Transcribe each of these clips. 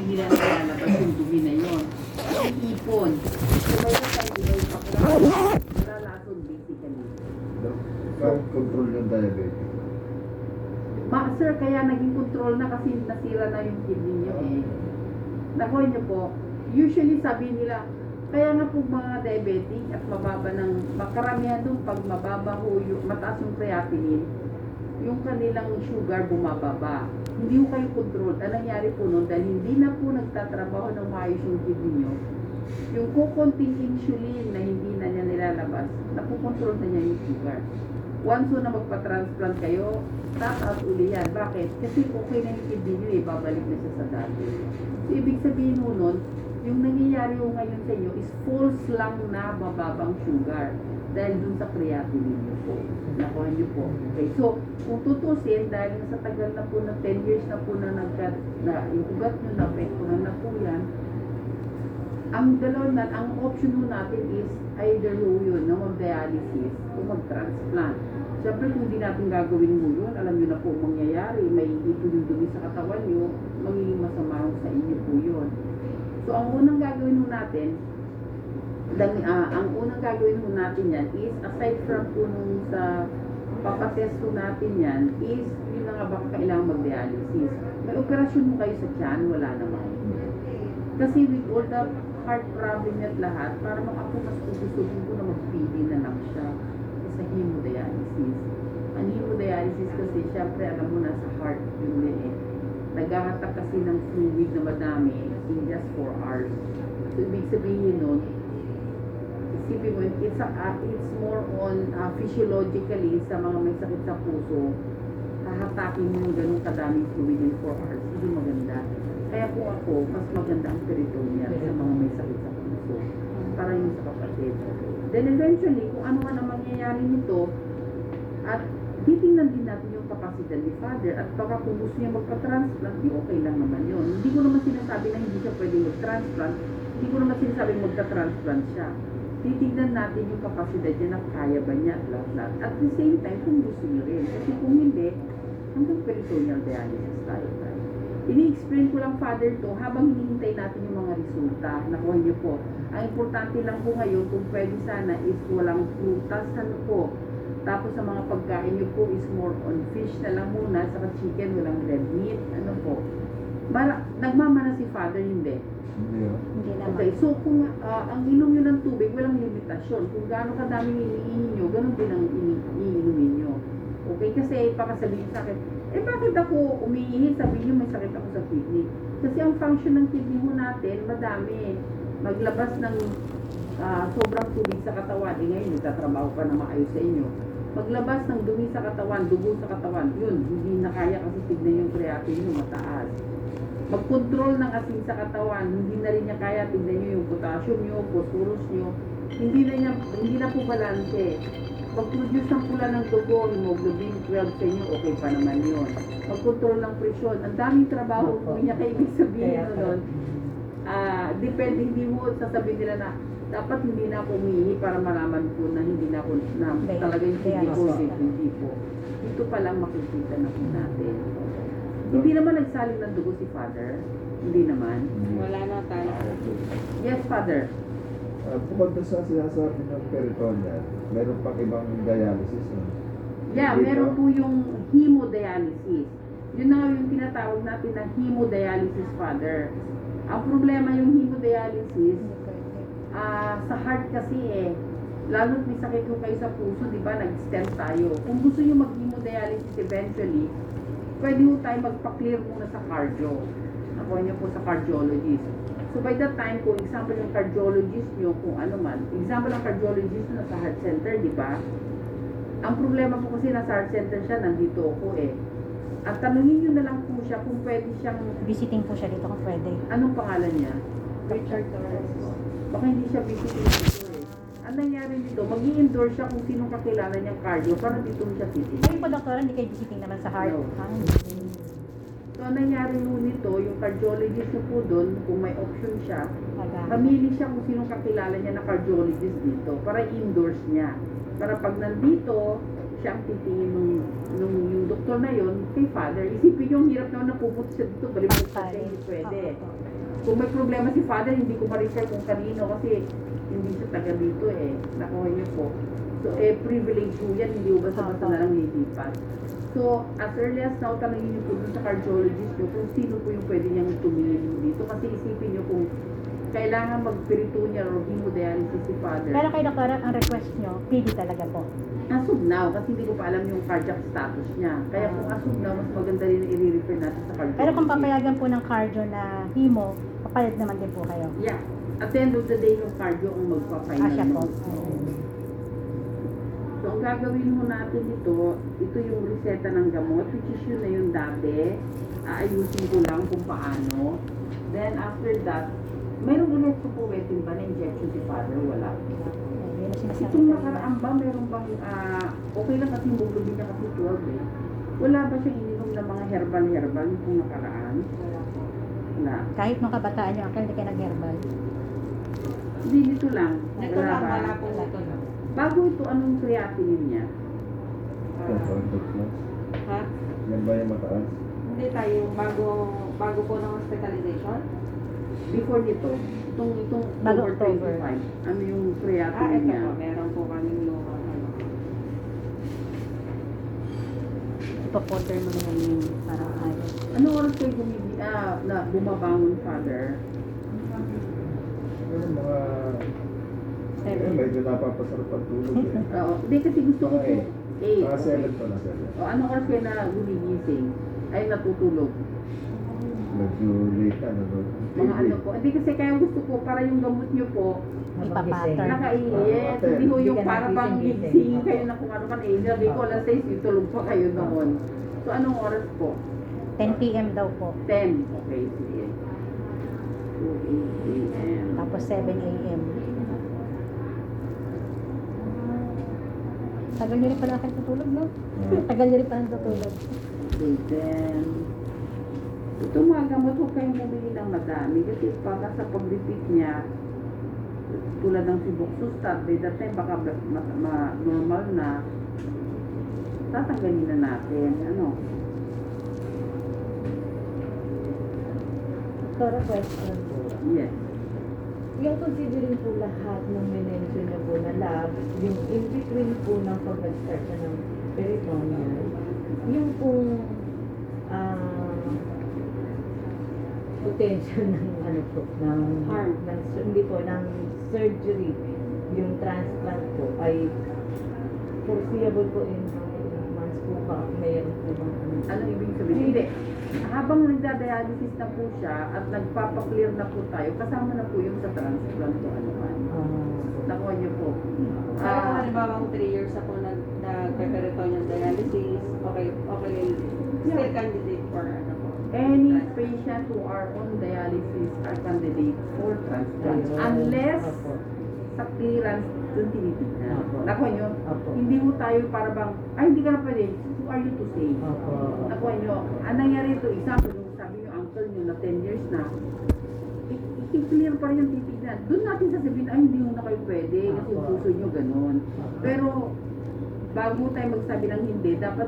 nila nalalabas yung dumi na yun. Kasi ipon. So may time, di ba yung pakiramdam, nalalason basically. Bakit control yung diabetes? Sir, kaya naging control na kasi nasira na yung kidney niyo eh. Nakuha niyo po, usually sabi nila, kaya nga po mga diabetic at mababa ng, makaramihan doon pag mababa ho, mataas yung creatinine, yung kanilang sugar bumababa. Hindi ko kayo control. Ang nangyari po noon, dahil hindi na po nagtatrabaho ng maayos yung kidney nyo, yung kukunting insulin na hindi na niya nilalabas, napukontrol na niya yung sugar. Once na magpa-transplant kayo, tap out uli yan. Bakit? Kasi okay na yung kidney nyo eh, babalik na siya sa dati. So, ibig sabihin mo nun, yung nangyayari mo ngayon sa inyo is false lang na bababang sugar dahil dun sa creatinine nyo po. Nakuha nyo po. Okay, so kung tutusin, dahil sa tagal na po na 10 years na po na yung ugat nyo na na po yan, ang dalawa na, ang option mo natin is either yun, no, mag-dialysis o mag-transplant. Siyempre kung hindi natin gagawin mo yun, alam nyo na po mangyayari, may ipon yung dumi sa katawan nyo, magiging masama sa inyo po yun. So ang unang gagawin mo natin, yan is, aside from po nung sa papatesto natin yan, is yun na nga baka kailangan mag-dialysis. May operasyon mo kayo sa tiyan, wala naman. Kasi with all the heart problem at lahat, para makapunas ko gusto ko na magpili na lang siya sa hemodialysis. Ang hemodialysis kasi, syempre alam mo na sa heart yun eh. Naghahatak kasi ng fluid na madami in just 4 hours. So, ibig sabihin nun, isipin mo, it's more on physiologically sa mga may sakit sa puso, hahatakin mo yung ganun kadaming fluid in 4 hours. Hindi maganda. Kaya po ako, mas maganda ang peritoneal sa mga may sakit sa puso. Para yun sa kapatid. Then eventually, kung ano man ang mangyayari nito, at titingnan din natin yung kapasidad ni Father at baka kung gusto niya magpa-transplant, di okay lang naman yun. Hindi ko naman sinasabi na hindi siya pwedeng mag-transplant, hindi ko naman sinasabi magka-transplant siya. Titignan natin yung kapasidad niya na kaya ba niya at lahat-lahat. At the same time, kung gusto niyo rin. Kasi kung hindi, hanggang peritoneal dialysis tayo. Ini-explain ko lang, Father, to habang hinihintay natin yung mga resulta. Nakuha niyo po. Ang importante lang po ngayon, kung pwede sana, is walang prutas, ano po. Tapos sa mga pagkain niyo po is more on fish na lang muna, saka chicken, walang red meat, ano po. Nagmamana si Father, hindi. Hindi naman. Okay, so kung ang inom nyo ng tubig, walang limitasyon. Kung gaano kadaming iniinom nyo, ganun din ang iniinumin nyo. Okay, kasi baka sabihin sa akin, bakit ako umiihi? Sabihin nyo may sakit ako sa kidney. Kasi ang function ng kidney mo natin, madami. Maglabas ng sobrang tubig sa katawan. Ngayon, nagtatrabaho pa na maayos sa inyo. Maglabas ng dumi sa katawan, dugo sa katawan. Yun, hindi na kaya kasi tignan yung creatinine nyo mataas. Mag-control ng asin sa katawan, hindi na rin niya kaya, tignan nyo yung potassium nyo, phosphorus nyo, hindi na po balanse. Mag-produce ng pula ng dugo, hemoglobin 12 sa inyo, okay pa naman yun. Mag-control ng presyon, ang daming trabaho po niya, kaya ibig sabihin nun, depende, hindi mo sasabihin nila na, dapat hindi na ako umihi para malaman po na hindi na ako, na talagang hindi ko, hindi po. Dito pa lang makikita na po natin. Hindi naman nagsaling ng dugo si Father. Hindi naman. Wala na tayo. Yes, Father. Bukod doon sa sinasabi ng peritoneal, meron pang ibang dialysis. No? Yeah, meron po yung hemodialysis. Yun na yung tinatawag natin na hemodialysis, Father. Ang problema yung hemodialysis, sa heart kasi lalo't may sakit yung kayo sa puso, di ba, nag-stent tayo. Kung gusto nyo mag-hemodialysis eventually, pwede mo tayo magpa-clear muna sa cardio. Nakuha niyo po sa cardiologist. So by that time, kung example yung cardiologist nyo, kung ano man, example ang cardiologist na sa heart center, di ba? Ang problema po kasi nasa heart center siya, nandito ako At tanungin nyo na lang po siya kung pwede siyang... Visiting po siya dito kung pwede. Anong pangalan niya? Richard Torres. Baka hindi siya visiting dito Ang nangyari dito, mag-i-endorse siya kung sinong kakilala niyang cardio para dito siya titignan. Kayo po, doktora, hindi kayo visiting naman sa heart? No. Ah, So, ang nangyari mo nito, yung cardiologist niyo po doon, kung may option siya, Baga. mamili siya kung sinong kakilala niya na cardiologist dito para i-endorse niya. Para pag nandito, siya ang titingin nung yung doktor na yon kay father. Isipin yung hirap naman na pupunta siya dito, balibot siya, hindi pwede. Kung may problema si father, hindi ko ma-refer kung kanino kasi hindi siya taga dito eh. Nakuha niyo po. So, privilege po yan, hindi ko basta-basta na lang nilipat. So, as early as now, tanongin niyo po dun sa cardiologist niyo kung sino po yung pwede niyang tumingin dito. Kasi isipin niyo kung kailangan mag-peritoneal or hemodialysis si father. Pero kay doktora, ang request nyo, PD talaga po. As of now, kasi hindi ko pa alam yung cardiac status niya. Kaya kung as of now, mas maganda rin na i-refer natin sa cardiologist. Pero kung papayagan po ng cardio na hemo, papalit naman din po kayo. Yeah. At the end of the day, yung cardio ang magpa-final. Siya po. So, ang gagawin mo natin ito yung reseta ng gamot, which is yun na yung dati. Aayusin ko lang kung paano. Then, after that, mayroong ulit po wetin ba na injection si father? Wala. Yun ang sinasabi Itong ko. nakaraan ba, meron bang, okay lang kasi hemoglobin niya kasi 12 eh. Wala ba siyang ininom ng mga herbal itong nakaraan? Wala. Kahit nung kabataan nyo, akal hindi kayo nag-herbal. Hindi, dito lang. Ito lang, wala pong ito lang. Bago ito, anong creatinine niya? Ha? Yan ba yung mataas? Hindi tayo, bago po ng hospitalization? Before nito, itong Bago October October. 25, ano yung Ito creatinine niya? po, meron po kaming luha. Ipo-folder mo na yung parang ayos. Anong oras kayo na bumabangon, father? Pero mga... Eh, medyo napapasarap ang tulog eh. Oo. Hindi kasi gusto ko po, 8. Mga 7 pa na 7. O, anong oras kayo na gumigising? Ay, natutulog? Medyo late na, no? Mga ano po. Hindi kasi kaya gusto ko, para yung gamot niyo po, Ipapattern. nakaiiyes. Hindi ho yung para bang gigsingin kayo na kung ano man eh. Sabi ko, alas 6, yung tulog pa kayo noon. So, anong oras po? 10 p.m. daw po. 10. Okay, sige. 2 p.m. Tapos 7 a.m. Tagal nyo rin pala kayo tutulog, no? Tagal nyo rin pala tutulog. Okay, then, ito mga gamot, huwag kayong bumili ng madami kasi pagka sa pag-repeat niya, tulad ng Sibuxustat, by that time baka normal na, tatanggalin na natin, ano? Para question po. Yes. Yung considering po lahat ng minention niyo po na lab, yung in between po ng pag nag-start na ng peritoneal, yung pong potential ng ano po, ng Harm. hindi po, ng surgery, yung transplant po ay foreseeable po in months po ba, mayroon po bang ano? Ano ibig sabihin? Hindi. Habang nagda-dialysis na po siya at nagpapa-clear na po tayo, kasama na po yung sa transplant o ano man. Nakuha niyo po. Pero kung halimbawa 3 years ako nag-peritoneal dialysis, okay, still candidate for ano po. Any patient who are on dialysis are candidates for transplant. Unless Opo. sa clearance, doon tinitignan. Opo. Nakuha nyo? Opo. Hindi mo tayo para bang, ay hindi ka na pwede. Who are you to say? Opo. Nakuha nyo? Ang nangyari ito, example, yung sabi nyo, uncle nyo na 10 years na, i-clear pa rin yung titignan. Doon natin sasabihin, ay hindi mo na kayo pwede kasi yung puso nyo ganun. Pero, bago tayo magsabi ng hindi, dapat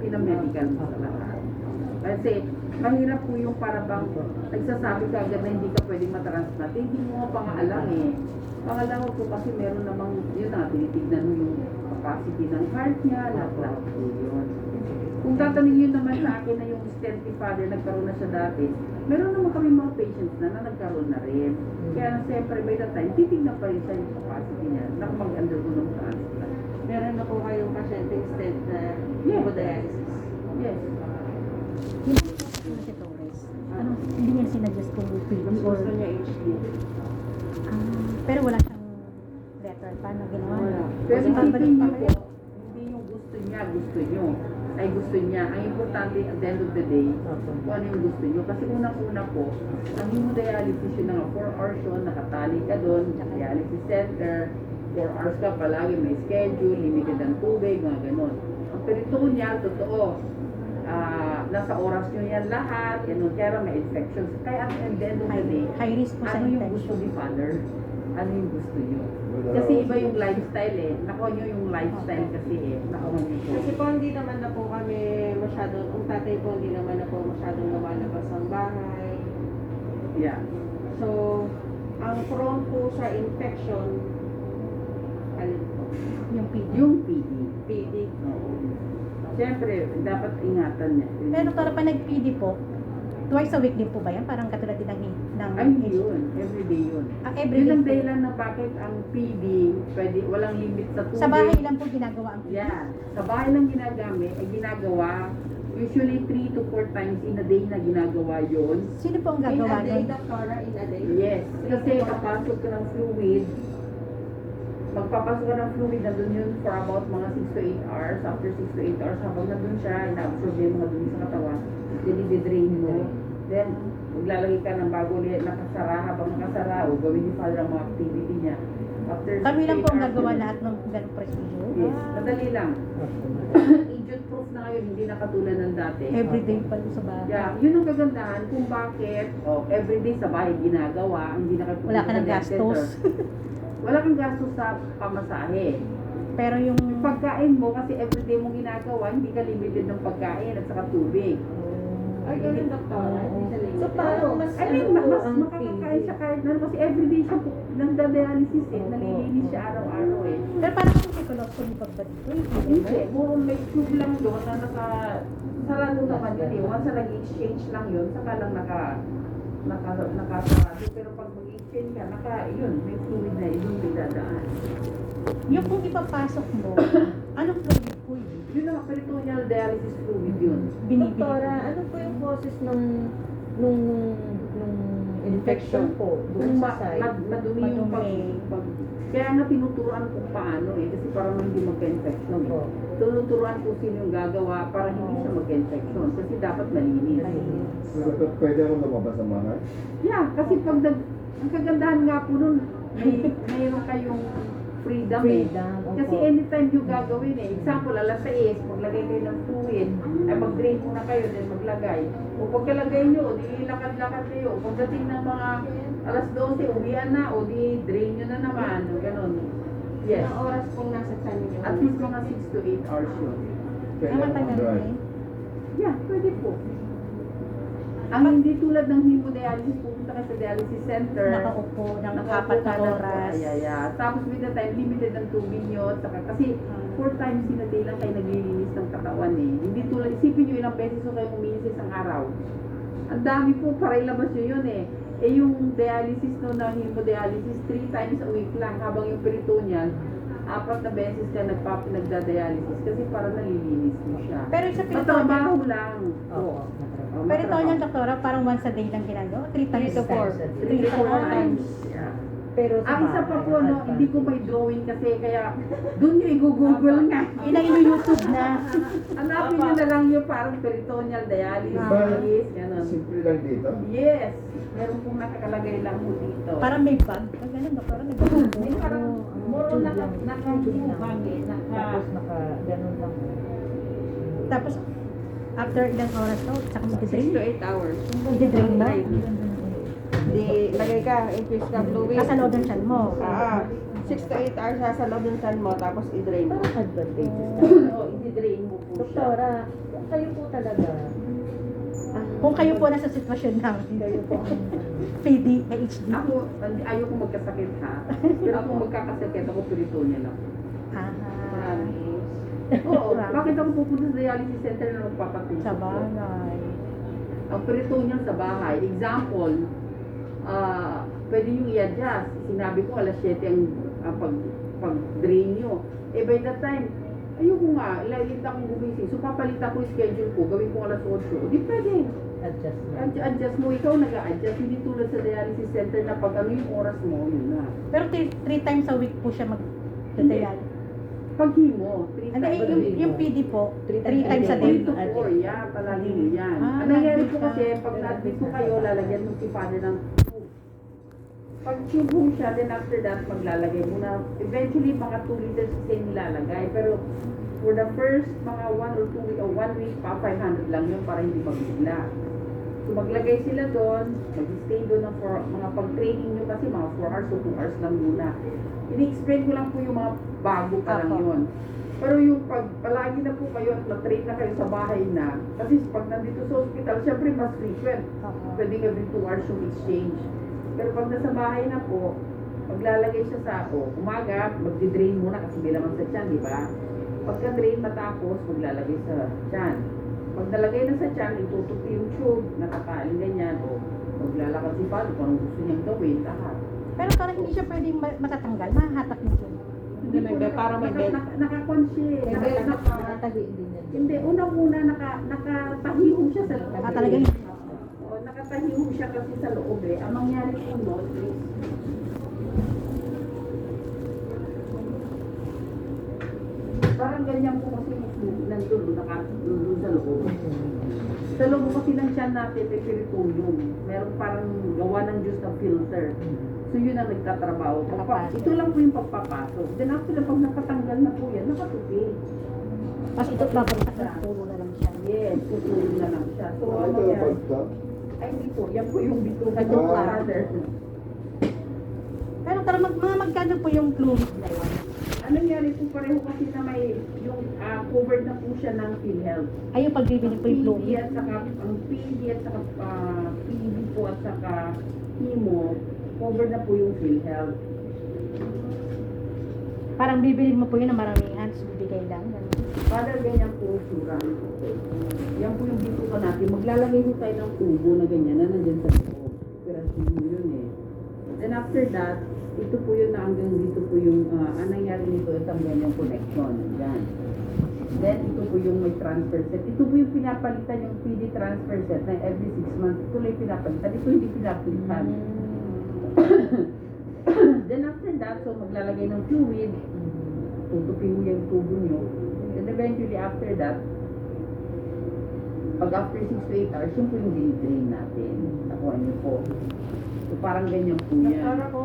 pinamedical mo sa lahat. Kasi, mahirap po yung para bang nagsasabi ka agad na hindi ka pwedeng matransplant. Hindi mo nga pangaalam eh. Pangalawa po kasi meron namang, yun na, tinitignan mo yung capacity ng heart niya, lahat po yun. Kung tatanungin naman sa akin na yung stent ni father, nagkaroon na siya dati, meron naman kami mga patients na nagkaroon na rin. Kaya siyempre by the time, titignan pa rin siya yung capacity niya na mag-undergo ng transplant. Meron na po kayong pasyenteng stent na Yeah. hemodialysis. Yes. Yung si Torres. Ano, hindi niya sinadjust kung Mas PD or... gusto niya HD. Pero wala siyang letter. Paano ginawa niya? Pero Kasi babalik isipin pa niyo kayo. po, hindi yung gusto niya, gusto niyo. Ay gusto niya. Ang importante at the end of the day, kung ano yung gusto niyo. Kasi unang-una po, ang hemodialysis yun na 4 hours yun, nakatali ka doon, dialysis center, 4 hours ka palagi, may schedule, limited ang tubig, mga ganon. Ang peritoneal, totoo, nasa oras nyo yan lahat, kaya may infections. Kaya at the end of the day, High risk po sa ano yung gusto infection. ni father? ano yung gusto nyo. Wala Kasi raw- iba yung lifestyle eh. Nakuha nyo yung lifestyle kasi eh. Nakuha nyo po. Kasi po hindi naman na po kami masyadong, ang tatay po hindi naman na po masyadong lumalabas ng bahay. Yeah. So, ang prone po sa infection, alin po? Yung PD. Yung PD. PD. Oo. Siyempre, dapat ingatan niya. Pero doktora, pa nag-PD po, twice a week din po ba yan? Parang katulad din ng Ay, hindi yun. Everyday yun. every Yun ang day po. dahilan na bakit ang PD, pwede, walang limit sa tubig. Sa bahay lang po ginagawa ang PD. Yeah. Sa bahay lang ginagamit, ay ginagawa, usually 3 to 4 times in a day na ginagawa yun. Sino po ang In a gagawa day, nun? doctora, in a day? Yes. Kasi kapasok ka ng fluid, magpapasok ka ng fluid, nandun yun for about mga 6 to 8 hours. After 6 to 8 hours, habang nandun siya, ina-absorb yung mga dumi sa katawan. Then, i-drain mo. Then, maglalagay ka ng bago ulit nakasara. Habang nakasara, o gawin ni Father ang mga activity niya. After Kami 6 lang to 8 po ang hours, gagawa yun. lahat ng ganong procedure. Yes. Ah, Madali lang. Idiot proof na ngayon, hindi na katulad ng dati. everyday pa po sa bahay. Yeah, yun ang kagandahan kung bakit everyday sa bahay ginagawa, hindi na katulad Wala ka ng sa health gastos. center. Wala kang gastos sa pamasahe. Pero yung Pagkain mo, kasi everyday mo ginagawa, hindi ka limited ng pagkain at saka tubig. Ay, ganun, doctora. Hindi sa linggo. So, parang mas I mean, ano mas ang makakakain siya kahit na kasi everyday siya nagda-dialysis eh, Oo. nalilinis siya araw-araw eh. pero parang kung psychological pag ba dito? Hindi, puro may tube lang doon na sarado naman yun eh. Once na nag-exchange lang yun, saka lang nakasarado. Pero pag mag-exchange ka, yun, may fluid na yun, may dadaan. Yung kung ipapasok mo, anong fluid po yun? Yun ang peritoneal dialysis fluid yun. Binibili Doktora, po. ano po yung causes nung infection po doon Kung sa side? madumi yung pag kaya nga tinuturuan kung paano eh, kasi para hindi magka-infection eh. Opo. Tinuturuan kung sino yung gagawa para hindi siya magka-infection kasi dapat malinis. So, pwede akong lumabas sa bahay? Yeah, kasi pag ang kagandahan nga po nun, mayroon kayong freedom eh. Freedom, opo. Kasi anytime yung gagawin eh. Example, alas 6, maglagay kayo ng fluid, ay mag-drain muna kayo, then maglagay. O pagkalagay nyo, di lakad-lakad kayo. Pagdating ng mga alas 12, uwian na, o di drain nyo na naman, o ganun. Yes. Ilang oras pong nasa tiyan niyo? At least mga 6 to 8 hours yun. Pwede Ang akong matagal mag-drive? din. Yeah, pwede po. Ang hindi tulad ng hemodialysis, pupunta ka sa dialysis center. Nakaupo ng Nakaupo 4 na ka ng- oras. Yeah. Tapos with the time, limited ang tubig nyo. Saka, kasi 4 times in a day lang kayo naglilinis ng katawan eh. Hindi tulad, isipin nyo ilang beses ko kayo uminis sa isang araw. Ang dami po, para ilabas nyo yun eh. Eh yung dialysis no, na hemodialysis, 3 times a week lang. Habang yung peritoneal, 4 na beses ka nagda-dialysis kasi para nalilinis mo siya. Pero sa Matrabaho peritoneal, lang. Opo. Oh, peritoneal doktora, parang once a day lang ginagawa. 3 times 3 to 4. 3 to 4 times. Yeah. Pero sa Ang isa pa bahay, po, no, advance. hindi ko may drawing kasi kaya doon nyo i-google nga. Ina-YouTube na. Hanapin nyo na lang yung parang peritoneal dialysis, Ah. ganun. Simple lang dito. Yes, meron pong nakakalagay lang po dito. Parang may bag. Pag ganun, doktora, nag-google. May parang moro Tube lang. nakatubang eh, Tapos ganun lang. Tapos, after ilang oras to, tsaka 6 mag-drain. to 8 hours. I-drain mo. Di, lagay ka, increase ka fluid. Nasa loob ng tiyan mo. 6 to 8 hours nasa loob ng tiyan mo, tapos i-drain mo. Parang advantageous. Oo, i-drain mo po siya. Doktora, kung kayo po talaga, Kung kayo po nasa sitwasyon ng kayo po ang PD, HD. Ako, ayoko magkasakit ha. Pero kung magkakasakit, ako peritoneal lang. Ah, Oo, bakit ako pupunta sa dialysis center na magpapatulog? sa bagay. Ang peritoneal sa bahay. Example, pwede nyo i-adjust. Sinabi ko alas 7 ang pag-drain nyo. Eh by that time, ayoko nga, ilalita akong gumising. So papalita ko yung schedule ko, gawin ko alas 8. Di pwede. adjustment. Adjust mo, ikaw nag-a-adjust. Hindi tulad sa dialysis center na pag ano yung oras mo, yun na. Pero 3 times a week po siya mag-dial. Pag himo, 3 Hindi, times a yung, week. yung PD po, 3 Three times a times day. 3 to 4, yan, palagi mo yan. Ah, Ang nangyari po nandito kasi, ka. pag na-admit po kayo, lalagyan mo si father ng tube. Pag tube mo siya, then after that, maglalagay mo na, eventually, mga 2 liters kasi nilalagay. Pero, for the first mga 1 or 2 week, or 1 week pa, 500 lang yun para hindi magbigla. So, maglagay sila doon, mag-stay doon ng 4 mga pag-training nyo kasi mga 4 hours o 2 hours lang muna. Ini-explain ko lang po yung mga bago pa lang Apo. yun. Pero yung pag palagi na po kayo at na-train na kayo sa bahay na, kasi pag nandito sa hospital, syempre mas frequent. Oo. Pwedeng every 2 hours yung exchange. Pero pag nasa bahay na po, maglalagay siya sa umaga, magdi-drain muna kasi bilang sa tiyan, di ba? Pagka-drain matapos, maglalagay sa tiyan. Pag nalagay na sa tiyan, itutupi yung tube, nakakain ganyan, o maglalakad si Palo kung anong gusto niyang gawin, lahat. Pero parang hindi siya pwedeng matatanggal, mahahatak yung tube. Hindi may bed, para may bed. Nakakon siya. May bed, nakatabi din yan. Hindi, unang-una nakatahiho siya sa loob. Ah, talaga yun? Oo, nakatahiho siya kasi sa loob eh. Ang mangyari po noon is, parang ganyan po kasi nandun sa loob. Sa loob kasi ng tiyan natin, may peritoneum. Meron parang gawa ng juice ng filter. So yun ang nagtatrabaho. Ito lang po yung pagpapasok. Then after na pag nakatanggal na po yan, nakatupi. Tapos ito, babagsak na puro na lang siya. Yes, tutulong na lang siya. So Ito ano yung yan? pagka. Ay hindi po, yan po yung bituka Ito ng pa. father. Pero mga magkano po yung fluid na yun? Ano nangyari po pareho kasi na may yung covered na po siya ng PhilHealth. Ay, yung pagbibili po yung PD fluid. at saka ang PD at saka PB po at saka chemo, covered na po yung PhilHealth. Parang bibili mo po yun na maramihan, tapos bibigay lang. Ganun. Father, ganyan po ang sura. Yan po yung bituka natin. Maglalagay po tayo ng tubo na ganyan na nandyan sa loob. Operasyon mo yun eh. Then after that, ito po yun na hanggang dito po yung, anong nangyari nito, itong ganyang connection. Yan. Then ito po yung may transfer set. Ito po yung pinapalitan yung PD transfer set na every 6 months. Ito lang yung pinapalitan. Ito hindi pinapalitan. Then after that, so maglalagay ng fluid, tutupin mo yung tubo nyo. Then eventually after that, pag after 6 to 8 hours, yun po yung dinidrain natin. Nakuha nyo po. So parang ganyan po yan. Para ko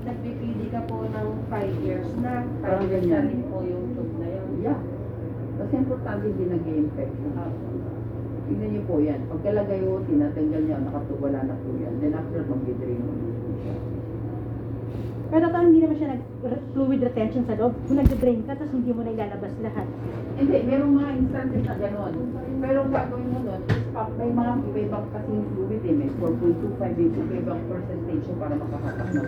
nagpipili ka po ng 5 years na, Parang 5 years ganyan. na rin po yung tube na yun. Yeah. Kasi importante din nag-infection. Tingnan nyo po yan. Pagkalagay mo, tinatanggal niya, nakatubala na po yan. Then after, mag-drain mo. Pero parang hindi naman siya nag-fluid retention sa loob. Kung nag-drain ka, tapos hindi mo na ilalabas lahat. Hindi, merong mga instances na gano'n. Pero ang gagawin mo nun, is may mga iba-ibang kasing fluid eh. May 4.25 iba-ibang percentage para makahatak na.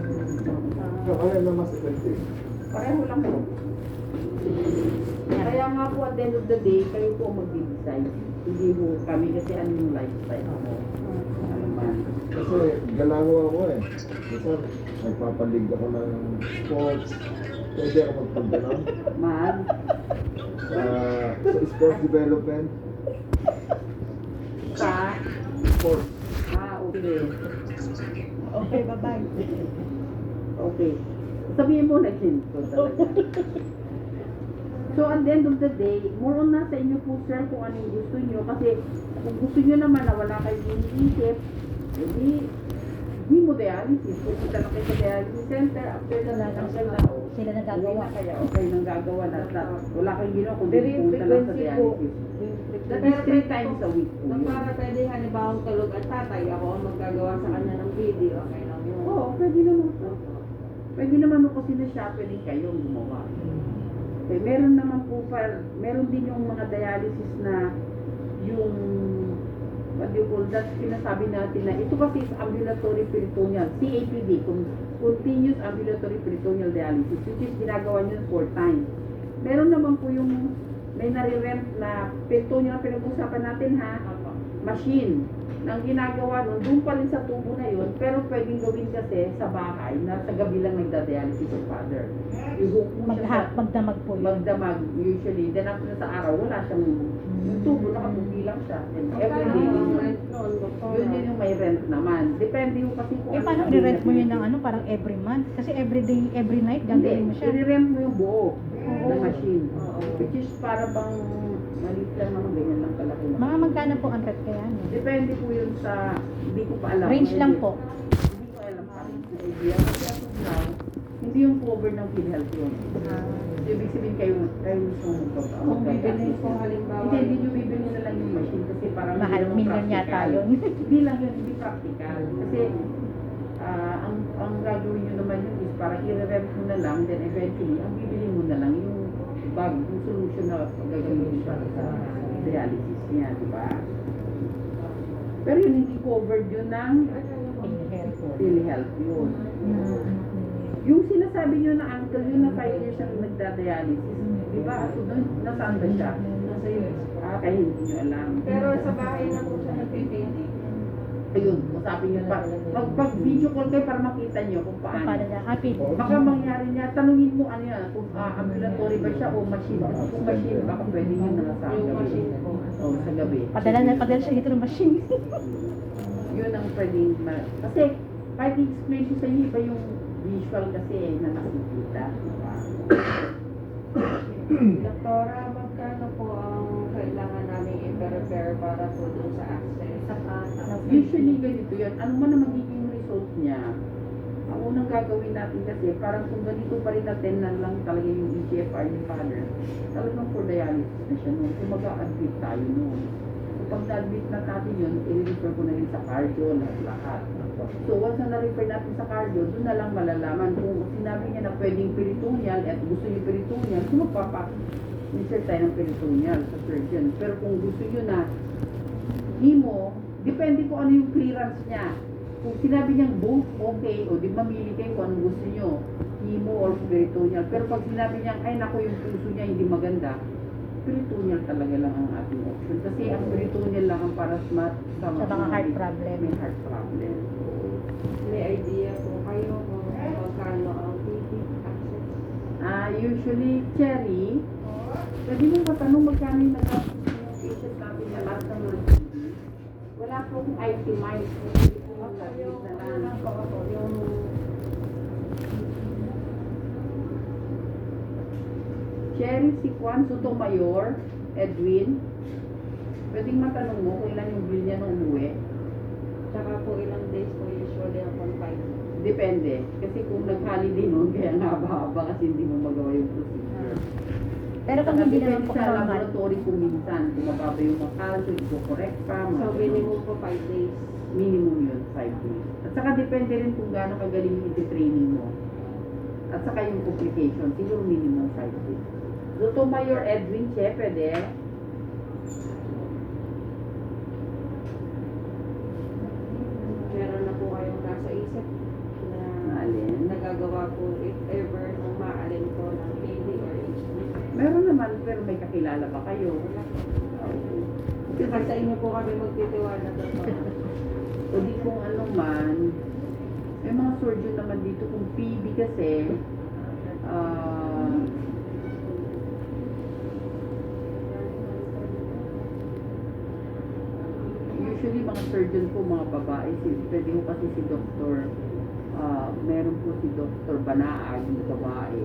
So, ano na mas effective? Pareho lang po. Kaya nga po at the end of the day, kayo po mag-decide. Hindi mo kami kasi ano yung lifestyle mo. Ano man. Kasi galaho ako eh. Minsan, nagpapalig ako ng sports. Pwede ako magpagdanon. Man, Sa sports development, sa, sports. okay. Okay, bye-bye. Okay. Sabihin mo na ko talaga. So at the end of the day, more on nasa inyo po sir kung ano yung gusto nyo. Kasi kung gusto nyo naman na wala kayong iniisip, hindi mo dialysis. Kung kita na kayo sa dialysis center, after na natanggal na, Sila uwi nagagawa. na kaya okay nang gagawa na. Wala kayong ginawa kung Pero di yung punta lang sa frequency po, dialysis. yung That frequency, is 3 times a week po Na yun. para pwede halimbawa tulog at tatay, ako ang maggagawa sa kanya ng video, okay lang yun. Oo, pwede naman po. Pwede naman po kasi na siya, pwede kayong gumawa. Okay, meron naman po meron din yung mga dialysis na yung what do you call that, sinasabi natin na ito kasi is ambulatory peritoneal, CAPD, continuous ambulatory peritoneal dialysis, which is ginagawa nyo 4 times. Meron naman po yung may nare-rent na peritoneal na pinag-usapan natin ha, machine. Nang ginagawa nun, doon pa rin sa tubo na yun, pero pwedeng gawin kasi sa bahay na sa gabi lang nagda-dialysis yung father. I-hook mo siya sa Magdamag po yun. magdamag usually. Then after sa araw, wala siyang yung tubo, nakatubi lang siya. And every day, Ang yun, rent noon, doktor. yun yung may rent naman. Depende yung kasi kung Eh, paano ano i-rent mo yung yun ng ano, parang every month? Kasi every day, every night, Hindi, gagawin mo siya. i-rent mo yung buo na machine. Oo. Which is para bang maliit lang naman, ganyan lang kalaki na. Mga magkano po ang rent kaya niya? Depende po yun sa, hindi ko pa alam. Range lang po. Hindi ko alam pa rin na idea. Kasi as of now, hindi yung cover ng PhilHealth yun. So, ibig sabihin kayo mismo Kung bibili ko halimbawa, Hindi nyo bibili na lang yung machine kasi parang Mahal, hindi naman million yata practical. yun. Hindi lang yun, hindi practical. Kasi ang gagawin nyo naman yun is parang i-revamp mo na lang, then eventually, ang bibili mo na lang yung bag, yung solution na gagawin siya sa dialysis niya, di ba? Pero yun, hindi covered yun ng PhilHealth yun. Yung sinasabi nyo na uncle, yun na 5 years ang nagda-dialysis, di ba? So, nasaan ba siya? Nasa US. Kaya hindi nyo alam. Pero sa bahay na po siya nagpipindi. Ayun, usapin nyo pa. Pag-video call kayo para makita nyo kung Paano paano. na? Happy. Baka mangyari niya, tanungin mo ano yan, kung ambulatory ba siya o machine. Kasi kung machine, baka pwede yun na sa Yung gabi. machine po. O, sa gabi. Padala siya dito ng machine. Yun ang pwedeng kasi, kahit i-explain ko sa inyo, iba yung visual kasi na nakikita. Diba? Doktora, magkano po ang kailangan namin i-prepare para po dun sa access? Usually ganito yan. Ano man ang magiging result niya, ang unang gagawin natin kasi, parang kung ganito pa rin natin na lang talaga yung EGFR ni father, talagang for dialysis na siya noon. Kung mag-a-admit tayo noon. So pag na-admit na natin yun, i-refer ko na rin sa cardio lahat. So once na na-refer natin sa cardio, doon na lang malalaman kung sinabi niya na pwedeng peritoneal at gusto yung peritoneal, kung magpapa-insert tayo ng peritoneal sa surgeon. Pero kung gusto nyo na hemo, depende kung ano yung clearance niya. Kung sinabi niyang both, okay, o di mamili kayo kung anong gusto niyo, hemo or peritoneal. Pero pag sinabi niyang, ay naku, yung puso niya hindi maganda, peritoneal talaga lang ang ating option. Kasi ang peritoneal lang ang para sa mga heart problem. May heart problem. May idea po kayo kung magkano ang PD access? Usually, Cherry, pwede mo matanong magkano yung patient natin na lahat ng mga TB. Wala po akong itemize. Hindi po mag-admit na lang. Yung Cherry, si Juan Sotomayor, Edwin, pwedeng matanong mo kung ilan yung bill niya nung umuwi. Tsaka po ilang days po usually ang confine. Depende. Kasi kung nag-holiday noon, kaya nga haba-haba kasi hindi mo magawa yung procedure. Pero kung hindi naman po sa normal, laboratory kung minsan, kung mababa yung calcium, i-correct pa. So minimum po 5 days. Minimum yun, 5 days. At saka depende rin kung gaano kagaling yung iti-training mo. At saka yung complication, siguro minimum 5 days. Sotomayor Edwin Che, pwede. Meron na po kayong nasa isip na Alin? nagagawa po if ever nung maalin po ng PD or HD. Meron naman, pero may kakilala ba kayo? Kasi sa inyo po kami magtitiwala doon po. O di kung ano man, may mga surgeon naman dito kung PB kasi, usually mga surgeon po, mga babae, pwede ko kasi si Dr. Meron po si Dr. Banaag, yung babae.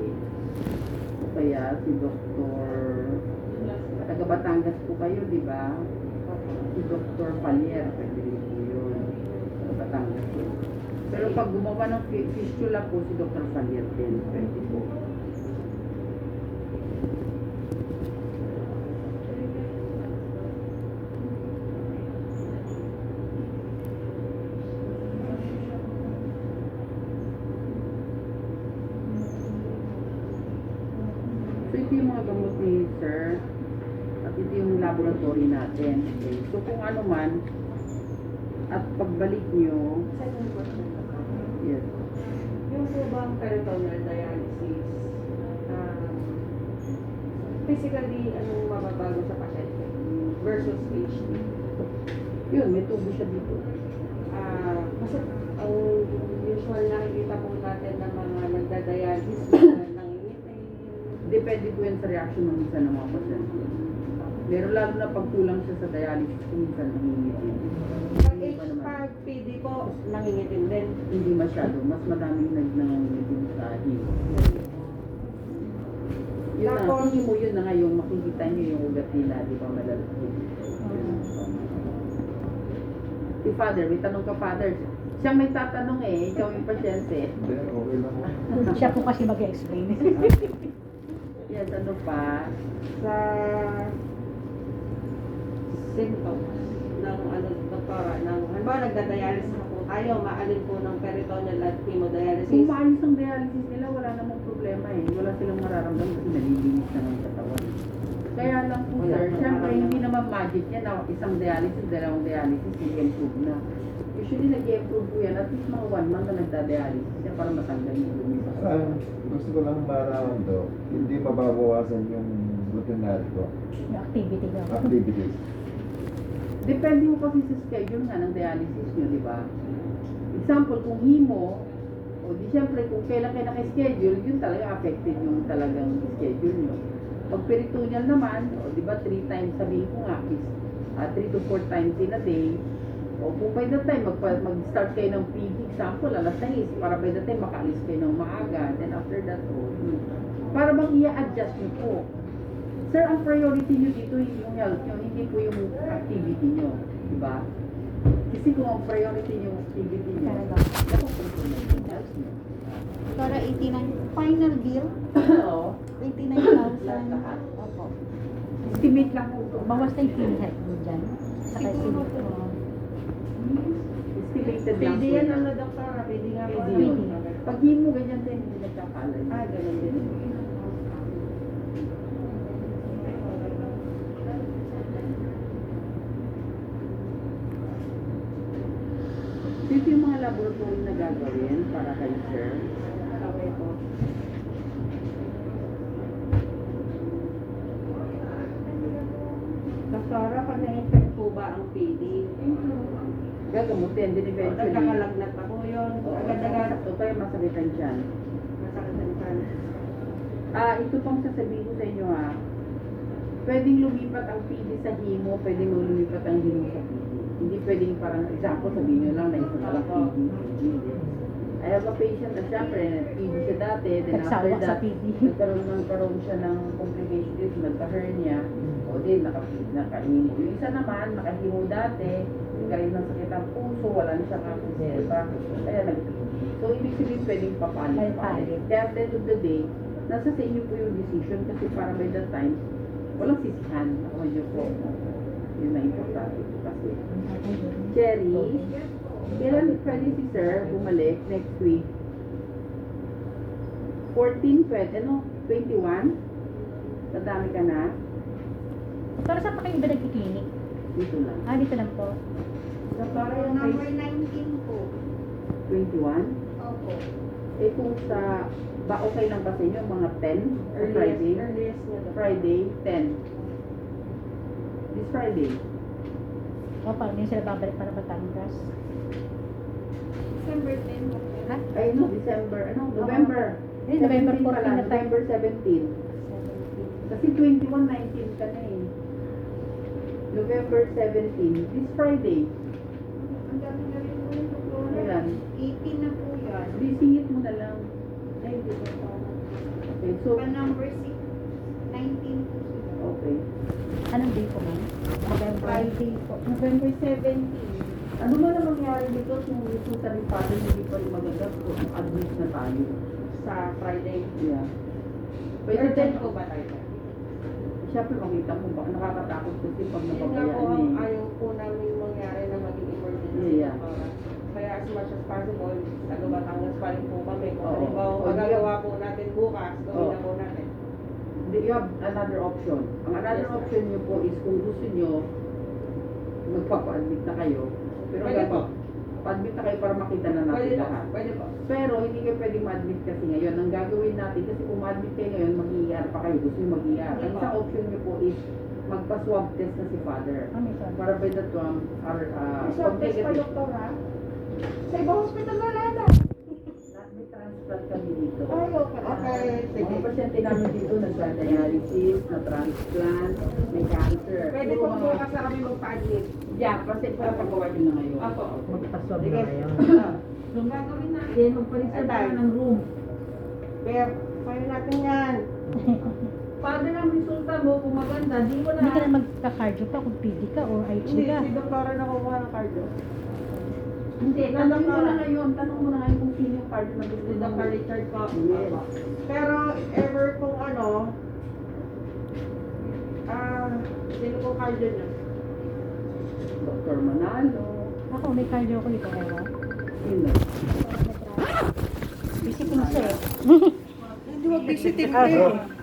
O kaya si Dr. taga Batangas po kayo, di ba? Si Dr. Palier, pwede rin po yun. Sa Batangas po. Pero pag gumawa ng fistula po, si Dr. Palier din, pwede po. So ito yung mga gamot ni Sir. At ito yung laboratory natin. Okay. So kung ano man, at pagbalik nyo, Second question po. yes. Yung po bang peritoneal dialysis, physically, anong mababago sa pasyente versus HD? Yun, may tubo siya dito. Kasi ang usual nakikita po natin ng mga nagda-dialysis, nangingitin. Depende po yan sa reaction ng minsan ng mga pasyente. Pero lalo na pag kulang siya sa dialysis, kung minsan nangingitin. Pag Hindi pa naman. pag PD po, nangingitin din. Hindi masyado. Mas madaming nangingitin sa himo. Yun na, Tapos- himo yun na nga yung makikita nyo yung ugat nila, di ba malalaki. Si Father, may tanong ka Father. Siyang may tatanong eh, ikaw yung pasyente. Hindi, okay lang ako. siya po kasi mag-explain. Yes, ano pa? Sa symptoms ng doktora, ng halimbawa nagda-dialysis na po tayo, maalin po ng peritoneal at hemodialysis dialysis. maayos ang dialysis nila, wala namang problema eh. Wala silang mararamdaman kasi nalilinis na ng katawan. Kaya lang po Wala sir, pa syempre naman. hindi naman magic yan na isang dialysis, dalawang dialysis, i-improve na. Usually nag-improve po yan, at least mga 1 month na nagda-dialysis yan para matanggal yung dumi sa katawan. Gusto ko lang malaman to, hindi mababawasan yung routinary ko, Yung activity ko. activities. Depende mo kasi sa schedule nga ng dialysis nyo, di ba? Example, kung hemo, o di syempre kung kailan kayo naka-schedule, yun talaga affected yung talagang schedule nyo. Pag peritoneal naman, o di ba 3 times, sabihin ko nga, is 3 to 4 times in a day, o kung by the time mag-start kayo ng PD, example, alas 6, para by the time makaalis kayo ng maaga, then after that, para bang i-adjust nyo po. Sir, ang priority nyo dito yung health nyo, hindi po yung activity nyo, di ba? Kasi kung ang priority nyo yung activity nyo, Talaga. nakukontrol na yung health nyo. Para 89, final bill, Oo. 89,000. Opo. Estimate lang po ito. Bawas na yung PhilHealth mo dyan. Saka Siguro estimate po. mo. Estimated lang Pwede po. yan ano doktora, pwede nga po. Pwede yun. Pag himo, ganyan din, hindi nagkakalan. Ganun din. Dito yung mga laboratory na gagawin para kay sir. Okay po. Doktora, pag na-infect po ba ang PD? Gagamutin din eventually. Nagkakalagnat na po yun. Agad-agad. O kaya masakitan dyan. Masakitan ka. Ito pang sasabihin ko sa inyo ha. Pwedeng lumipat ang PD sa hemo, pwedeng lumipat ang hemo sa PD. Hindi pwedeng parang example, sabihin nyo lang na isa na lang PD. I have a patient na syempre, PD siya dati, then after Nagsawa sa that, PD. nagkaroon siya ng complication dito, nagka-hernia, o din, nakahimo. Yung isa naman, nakahimo dati, nagkaroon ng sakit ang puso, wala na siyang access, diba? Kaya nag-PD. So, ibig sabihin pwedeng papalit. Papalit. Kaya at the end of the day, nasa sa inyo po yung decision kasi para by that time, walang sisihan. Ako medyo po. Yun na importante po kasi. Cherry, kailan pwede si sir bumalik next week? 14, 20, ano? 21? Madami ka na? Pero saan pa kayo ba nag-clinic? Dito lang. Dito lang po. Doktora, yung Number case. 19 po. 21? Opo. Eh kung sa, ba okay lang ba sa inyo mga 10? Sa Friday? Earliest niya. Friday, 10. This Friday. Paano yun sila babalik para Batangas? December 10 po. Ha? Ay no, December, ano? November. Eh, November 17 pala, 14 na tayo. November 17. Kasi 21, 19 ka na eh. November 17, this Friday. Ang dami na rin po yung doktora. Ilan? 18 na po yan. Bisingit mo na lang. Ay, hindi po po. Okay, so, Pa number 6, 19 po. okay. Anong day po ma'am? November. Friday po. November 17. Ano ba na mangyari dito kung gusto sa rin pa rin hindi pa rin magagat kung admit na tayo? Sa Friday. Yeah. Pwede Urgent din po ba tayo? Siyempre makita mo ba, nakakatakot kasi pag Yun nga po napabayaan ang eh. ayaw po namin mangyari na maging emergency. Yeah. Doktora. Kaya as much as possible, taga Batangas pa rin po kami. Kung Oo. halimbawa Oo, magagawa po natin bukas, gawin Oo. na po natin. You have another option. Ang another Yes, sir. option nyo po is kung gusto nyo, magpapa-admit na kayo. Pero Pwede po. pa-admit na kayo para makita na Pwede natin po. lahat. Pwede po. Pero hindi kayo pwedeng ma-admit kasi ngayon. Ang gagawin natin, kasi kung ma-admit kayo ngayon, mag-ER pa kayo. Gusto nyo mag-ER. Ang Hindi isang po. option nyo po is magpa-swab test na si father. Ano ito? Para by that one, Swab test pa, negative. doktora? Sa ibang hospital wala na. May transplant kami dito. Ay, okay. Okay, sige. Mga pasyente namin dito, nagka-dialysis, na-transplant, may cancer. Pwede Puro po mga- bukas na kami magpa-admit. Yeah, kasi para pagawa nyo na ngayon. Ako. Magpaswab Sige. na ngayon. Yung gagawin natin. Then, magpa-reserve Atay. ka ng room. Pero, kaya natin yan. Paano ang resulta mo kung maganda, di mo Hindi ka na magka-cardio pa kung PD ka or IH Hindi, ka. si doktora nakukuha ng cardio. Hindi, tanong mo na ngayon. Tanong mo na ngayon kung sino yung card na gusto Si mo. Dr. Richard po. Yes. Pero, if ever kung ano, sino po cardio niyo? Dr. Manalo. Ako, may cardio ko dito. Ewa. Sino? Visiting siya eh. Hindi wag visiting Okay. eh.